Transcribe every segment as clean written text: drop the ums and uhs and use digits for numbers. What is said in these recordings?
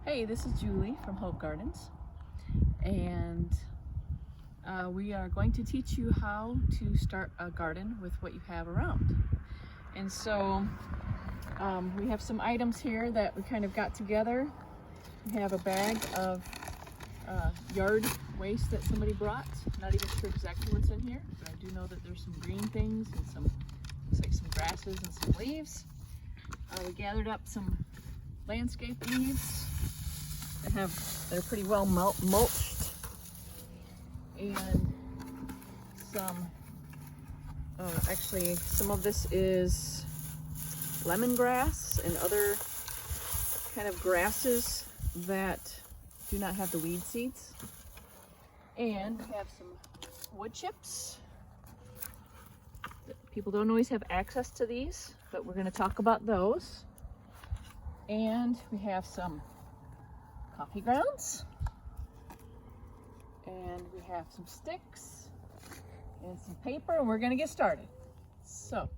Hey, this is Julie from Hope Gardens, and we are going to teach you how to start a garden with what you have around. And so we have some items here that we kind of got together. We have a bag of yard waste that somebody brought. Not even sure exactly what's in here, but I do know that there's some green things and some, looks like some grasses and some leaves. We gathered up some landscape leaves. They're pretty well mulched, and some actually some of this is lemongrass and other kind of grasses that do not have the weed seeds. And we have some wood chips. People don't always have access to these, but we're going to talk about those. And we have some coffee grounds, and we have some sticks and some paper, and we're going to get started. So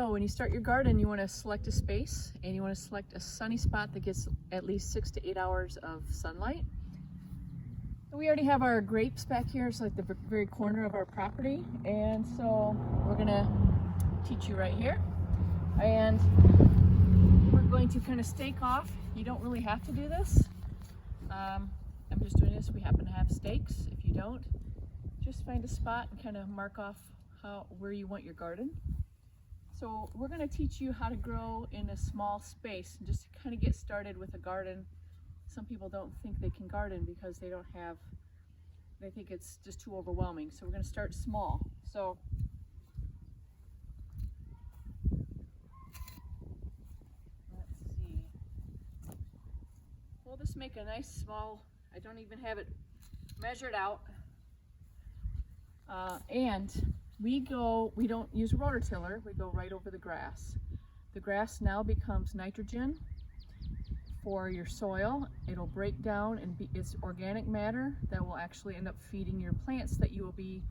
when you start your garden, you want to select a space, and you want to select a sunny spot that gets at least 6 to 8 hours of sunlight. We already have our grapes back here. It's like the very corner of our property, and so we're going to teach you right here. And we're going to kind of stake off. You don't really have to do this. I'm just doing this. We happen to have stakes. If you don't, just find a spot and kind of mark off where you want your garden. So we're going to teach you how to grow in a small space and just to kind of get started with a garden. Some people don't think they can garden because they think it's just too overwhelming. So we're going to start small. So we'll just make a nice small, I don't even have it measured out. And we don't use a rototiller, we go right over the grass. The grass now becomes nitrogen for your soil. It'll break down and it's organic matter that will actually end up feeding your plants that you will be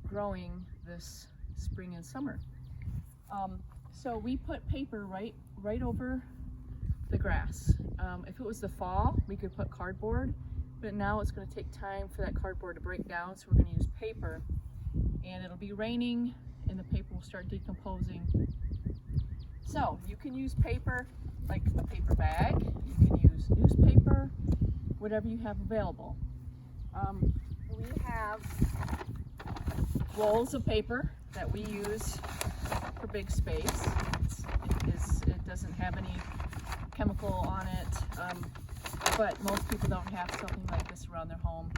growing this spring and summer. So we put paper right over the grass. If it was the fall, we could put cardboard, but now it's going to take time for that cardboard to break down, so we're going to use paper. And it'll be raining and the paper will start decomposing. So you can use paper, like a paper bag, you can use newspaper, whatever you have available. We have rolls of paper that we use for big space. It doesn't have any chemical on it, but most people don't have something like this around their home,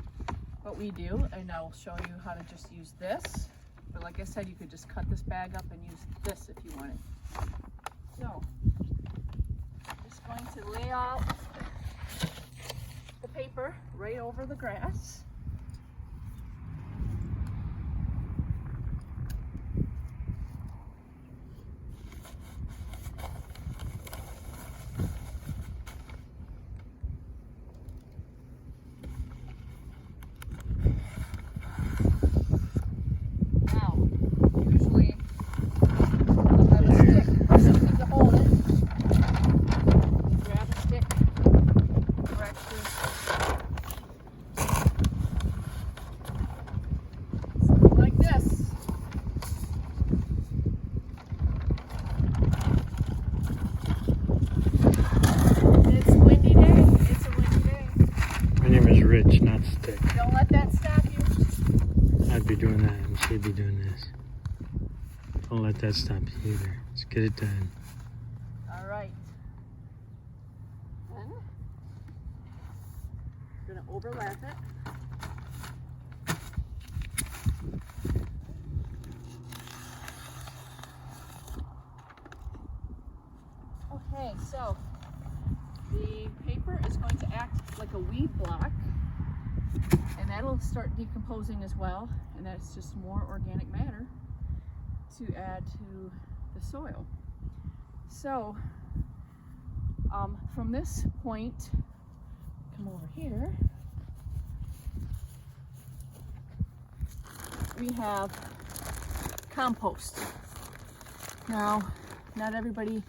but we do, and I'll show you how to just use this. But like I said, you could just cut this bag up and use this if you wanted. So I'm just going to lay out the paper right over the grass. Rich, not stick. Don't let that stop you. I'd be doing that and she'd be doing this. Don't let that stop you either. Let's get it done. All right. Then we're going to overlap it. Okay, so the paper is going to act like a weed block, and that'll start decomposing as well, and that's just more organic matter to add to the soil. So from this point, come over here, we have compost. Now, not everybody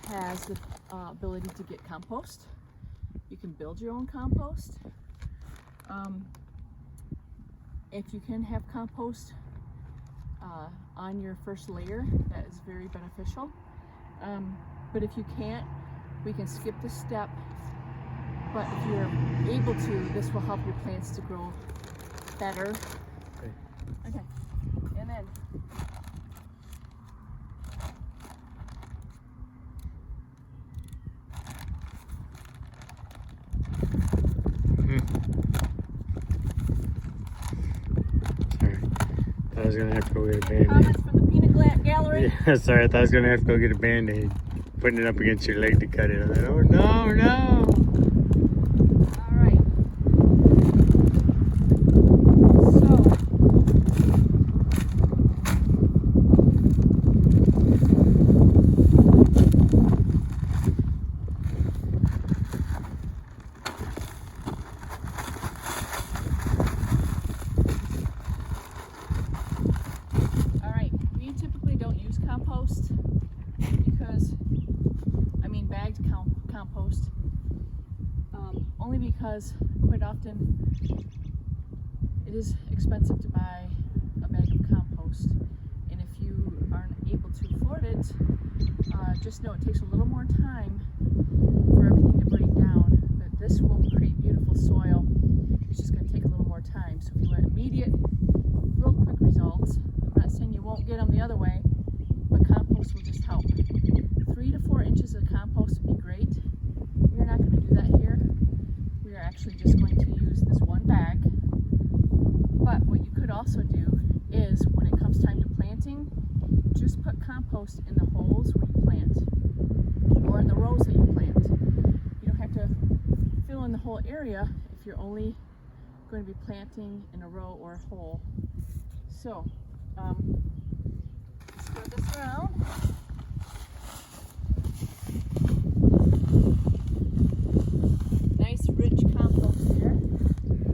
has the ability to get compost. You can build your own compost. If you can have compost on your first layer, that is very beneficial. But if you can't, we can skip this step. But if you're able to, this will help your plants to grow better. Okay, and then sorry, I was gonna have to go get a Band-Aid. comments from the peanut gallery. Yeah, sorry, I thought I was gonna have to go get a Band-Aid. Putting it up against your leg to cut it. I was like, oh no, no. All right. We typically don't use compost because, bagged compost, only because quite often it is expensive to buy a bag of compost, and if you aren't able to afford it, just know it takes a little more time for everything to break down, but this will create beautiful soil. It's just going to take a little more time. So if you want immediate, real quick results, I'm not saying you won't get them the other way, but compost will just help. 3 to 4 inches of compost would be great. We're not going to do that here. We are actually just going to use this one bag. But what you could also do is, when it comes time to planting, just put compost in the holes where you plant, or in the rows that you plant. You don't have to fill in the whole area if you're only going to be planting in a row or a hole. So, spread this around. Nice rich compost here.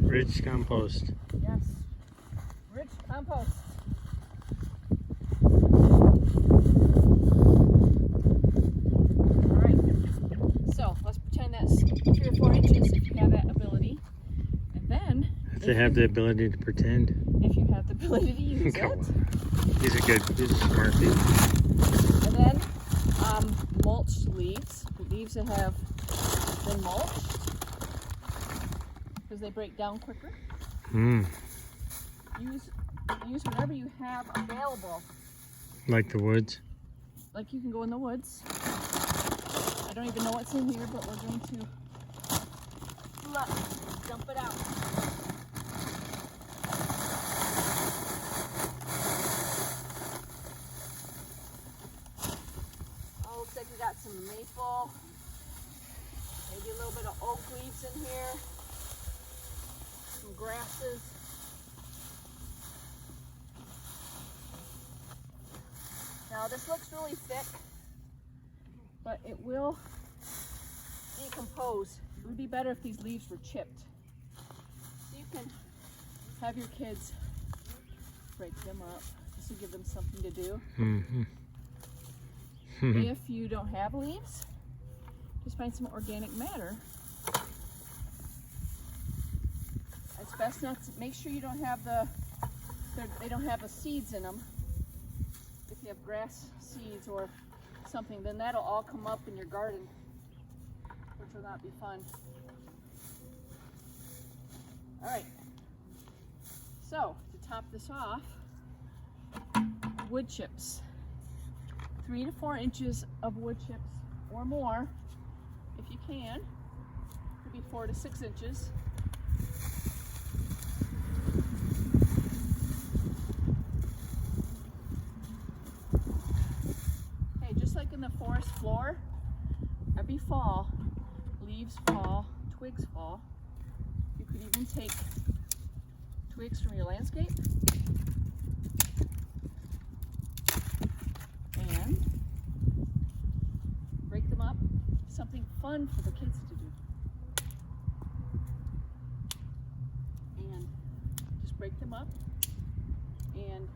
Rich compost. Yes, rich compost. All right, so let's pretend that's 3 or 4 inches if you have that ability. And then, If they have the ability to pretend. if you have the ability to use Come it. on. These are good. These are smart people. And then mulched leaves that have been mulched, because they break down quicker. Use whatever you have available. Like the woods. Like, you can go in the woods. I don't even know what's in here, but we're going to dump it out. Oh, looks like we got some maple, maybe a little bit of oak leaves in here, some grasses. Now this looks really thick, but it will decompose. It would be better if these leaves were chipped. So you can have your kids break them up just to give them something to do. If you don't have leaves, just find some organic matter. It's best not to, make sure you don't have they don't have the seeds in them. If you have grass seeds or something, then that'll all come up in your garden, which will not be fun. All right, so to top this off, wood chips. 3 to 4 inches of wood chips or more, if you can. Could be 4 to 6 inches. Okay, just like in the forest floor, every fall, leaves fall, twigs fall. You could even take twigs from your landscape and break them up. Something fun for the kids to do. And just break them up, and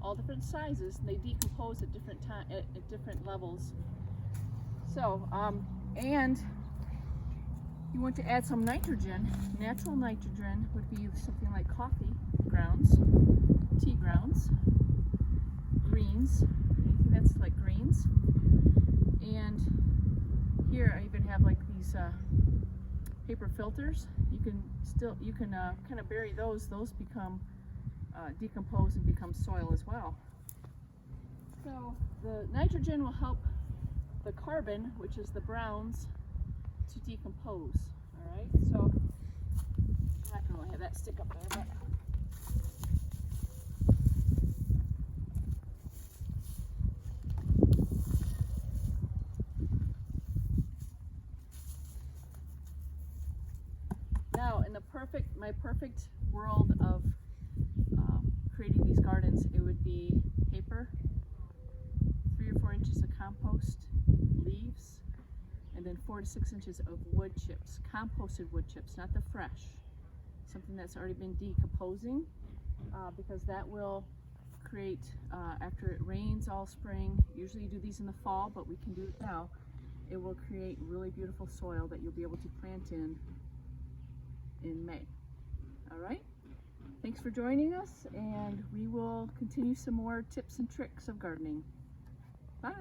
all different sizes. They decompose at different at different levels. So, and You want to add some nitrogen. Natural nitrogen would be something like coffee grounds, tea grounds, greens, anything that's like greens. And here I even have like these paper filters. You can kind of bury those. Those become decompose and become soil as well. So the nitrogen will help the carbon, which is the browns, to decompose. All right, so I'm not going to really have that stick up there, but now in my perfect world of creating these gardens, it would be paper, 3 or 4 inches of compost, leaves, and then 4 to 6 inches of wood chips, composted wood chips, not the fresh, something that's already been decomposing, because that will create, after it rains all spring, usually you do these in the fall, but we can do it now, it will create really beautiful soil that you'll be able to plant in May. All right? Thanks for joining us, and we will continue some more tips and tricks of gardening. Bye!